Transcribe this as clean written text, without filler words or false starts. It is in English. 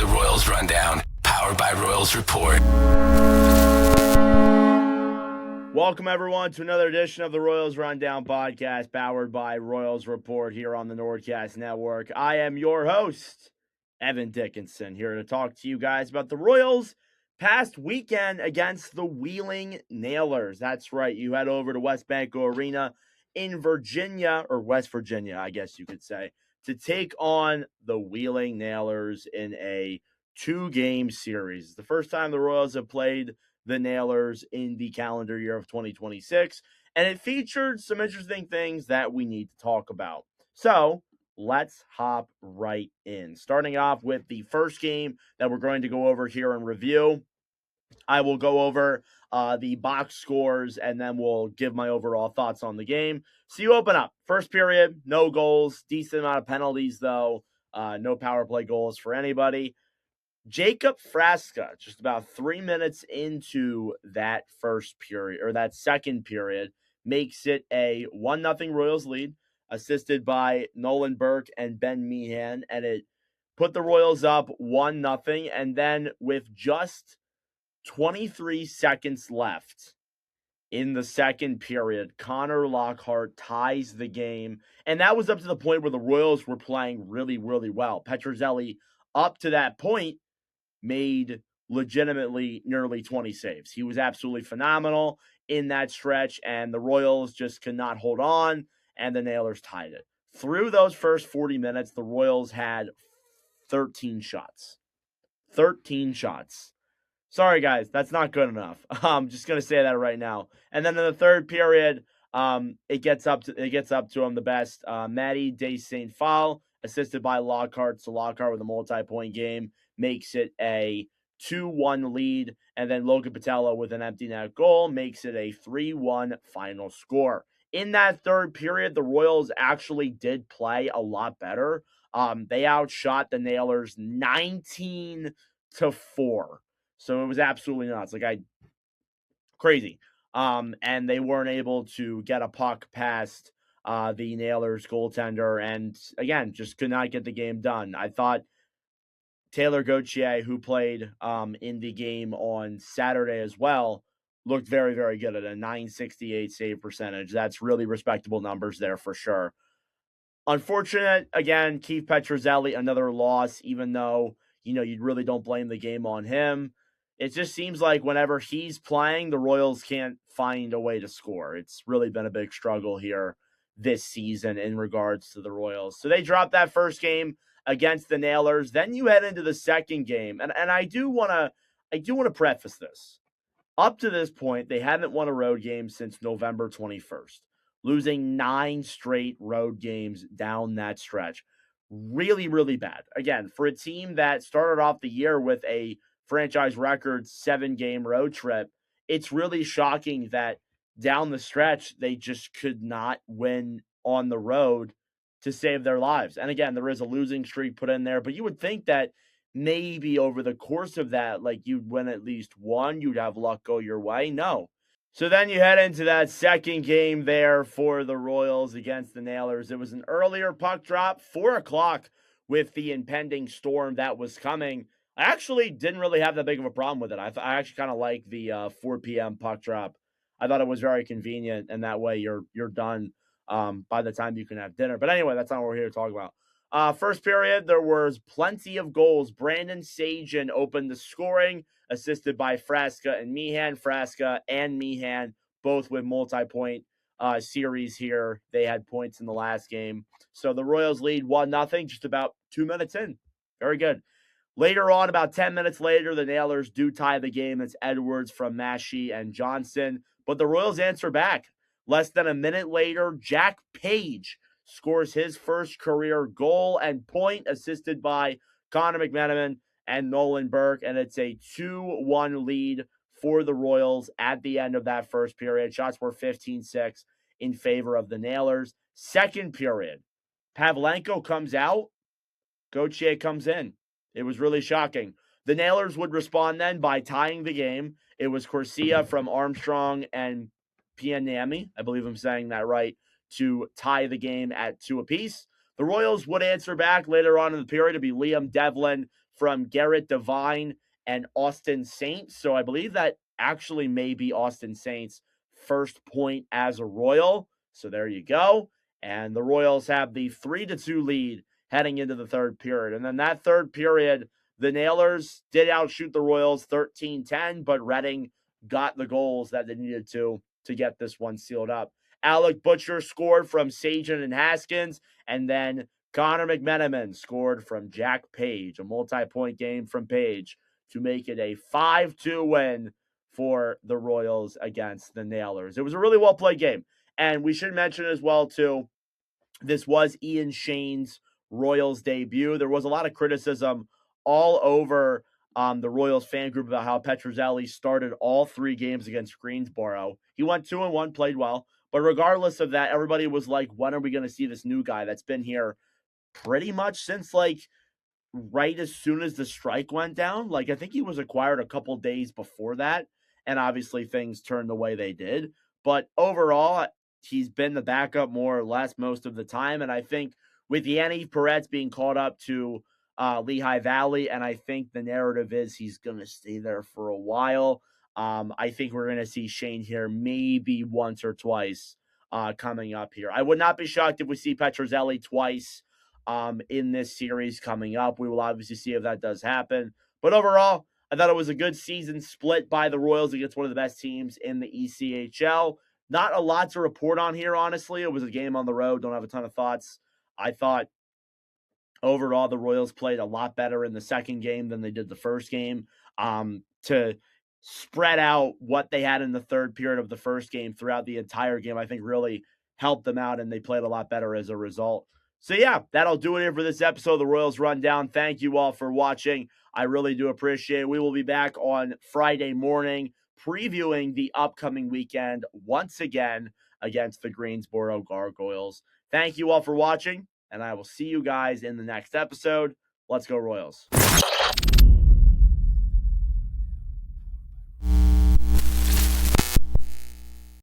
the Royals Rundown, powered by Royals Report. Welcome, everyone, to another edition of the Royals Rundown podcast, powered by Royals Report here on the Nordcast Network. I am your host, Evan Dickinson, here to talk to you guys about the Royals' past weekend against the Wheeling Nailers. That's right, you head over to WesBanco Arena in Virginia, or West Virginia, I guess you could say, to take on the Wheeling Nailers in a two-game series. It's the first time the Royals have played the Nailers in the calendar year of 2026, and it featured some interesting things that we need to talk about. So let's hop right in. Starting off with the first game that we're going to go over here in review. I will go over the box scores, and then we'll give my overall thoughts on the game. So you open up. First period, no goals, decent amount of penalties, though. No power play goals for anybody. Jacob Frasca, just about 3 minutes into that first period, or that second period, makes it a 1-0 Royals lead, assisted by Nolan Burke and Ben Meehan, and it put the Royals up 1-0, and then with just 23 seconds left in the second period, Connor Lockhart ties the game, and that was up to the point where the Royals were playing really, really well. Petrozelli, up to that point, made legitimately nearly 20 saves. He was absolutely phenomenal in that stretch, and the Royals just could not hold on, and the Nailers tied it. Through those first 40 minutes, the Royals had 13 shots. 13 shots. Sorry, guys, that's not good enough. I'm just going to say that right now. And then in the third period, it gets up to him the best. Matty De St. Phal, assisted by Lockhart. So Lockhart with a multi-point game makes it a 2-1 lead, and then Logan Patello with an empty net goal makes it a 3-1 final score. In that third period, the Royals actually did play a lot better. They outshot the Nailers 19-4. So it was absolutely nuts. Crazy. And they weren't able to get a puck past the Nailers goaltender, and again, just could not get the game done. I thought Taylor Gauthier, who played in the game on Saturday as well, looked very, very good at a .968 save percentage. That's really respectable numbers there for sure. Unfortunate, again, Keith Petrozelli, another loss, even though, you really don't blame the game on him. It just seems like whenever he's playing, the Royals can't find a way to score. It's really been a big struggle here this season in regards to the Royals. So they dropped that first game against the Nailers. Then you head into the second game. And I do want to preface this. Up to this point, they haven't won a road game since November 21st, losing 9 straight road games down that stretch. Really, really bad. Again, for a team that started off the year with a franchise record 7-game road trip, it's really shocking that down the stretch, they just could not win on the road to save their lives. And again, there is a losing streak put in there, but you would think that maybe over the course of that, you'd win at least one, you'd have luck go your way. No. So then you head into that second game there for the Royals against the Nailers. It was an earlier puck drop, 4 o'clock, with the impending storm that was coming. I actually didn't really have that big of a problem with it. I actually kind of like the 4 p.m. puck drop. I thought it was very convenient, and that way you're done by the time you can have dinner. But anyway, that's not what we're here to talk about. First period, there was plenty of goals. Brandon Sagan opened the scoring, assisted by Frasca and Meehan. Frasca and Meehan both with multi-point series here. They had points in the last game. So the Royals lead 1-0 just about 2 minutes in. Very good. Later on, about 10 minutes later, the Nailers do tie the game. It's Edwards from Massey and Johnson. But the Royals answer back. Less than a minute later, Jack Page scores his first career goal and point, assisted by Connor McMenamin and Nolan Burke. And it's a 2-1 lead for the Royals at the end of that first period. Shots were 15-6 in favor of the Nailers. Second period, Pavlenko comes out. Gauthier comes in. It was really shocking. The Nailers would respond then by tying the game. It was Corsia from Armstrong and Pianami, I believe I'm saying that right, to tie the game at 2 apiece. The Royals would answer back later on in the period to be Liam Devlin from Garrett Devine and Austin Saint. So I believe that actually may be Austin Saint's first point as a Royal. So there you go. And the Royals have the 3-2 lead heading into the third period. And then that third period, the Nailers did outshoot the Royals 13-10, but Reading got the goals that they needed to get this one sealed up. Alec Butcher scored from Sajan and Haskins, and then Connor McMenamin scored from Jack Page, a multi-point game from Page to make it a 5-2 win for the Royals against the Nailers. It was a really well-played game. And we should mention as well, too, this was Ian Shane's Royals debut. There was a lot of criticism all over the Royals fan group about how Petrozelli started all 3 games against Greensboro. He went 2-1, played well. But regardless of that, everybody was like, when are we going to see this new guy that's been here pretty much since right as soon as the strike went down? I think he was acquired a couple days before that. And obviously things turned the way they did. But overall, he's been the backup more or less most of the time. And I think with Yanni Perez being called up to Lehigh Valley, and I think the narrative is he's going to stay there for a while. I think we're going to see Shane here maybe once or twice coming up here. I would not be shocked if we see Petrozelli twice in this series coming up. We will obviously see if that does happen. But overall, I thought it was a good season split by the Royals against one of the best teams in the ECHL. Not a lot to report on here, honestly. It was a game on the road. Don't have a ton of thoughts. I thought overall the Royals played a lot better in the second game than they did the first game. To spread out what they had in the third period of the first game throughout the entire game, I think really helped them out, and they played a lot better as a result. So yeah, that'll do it here for this episode of the Royals Rundown. Thank you all for watching. I really do appreciate it. We will be back on Friday morning previewing the upcoming weekend once again against the Greensboro Gargoyles. Thank you all for watching, and I will see you guys in the next episode. Let's go Royals.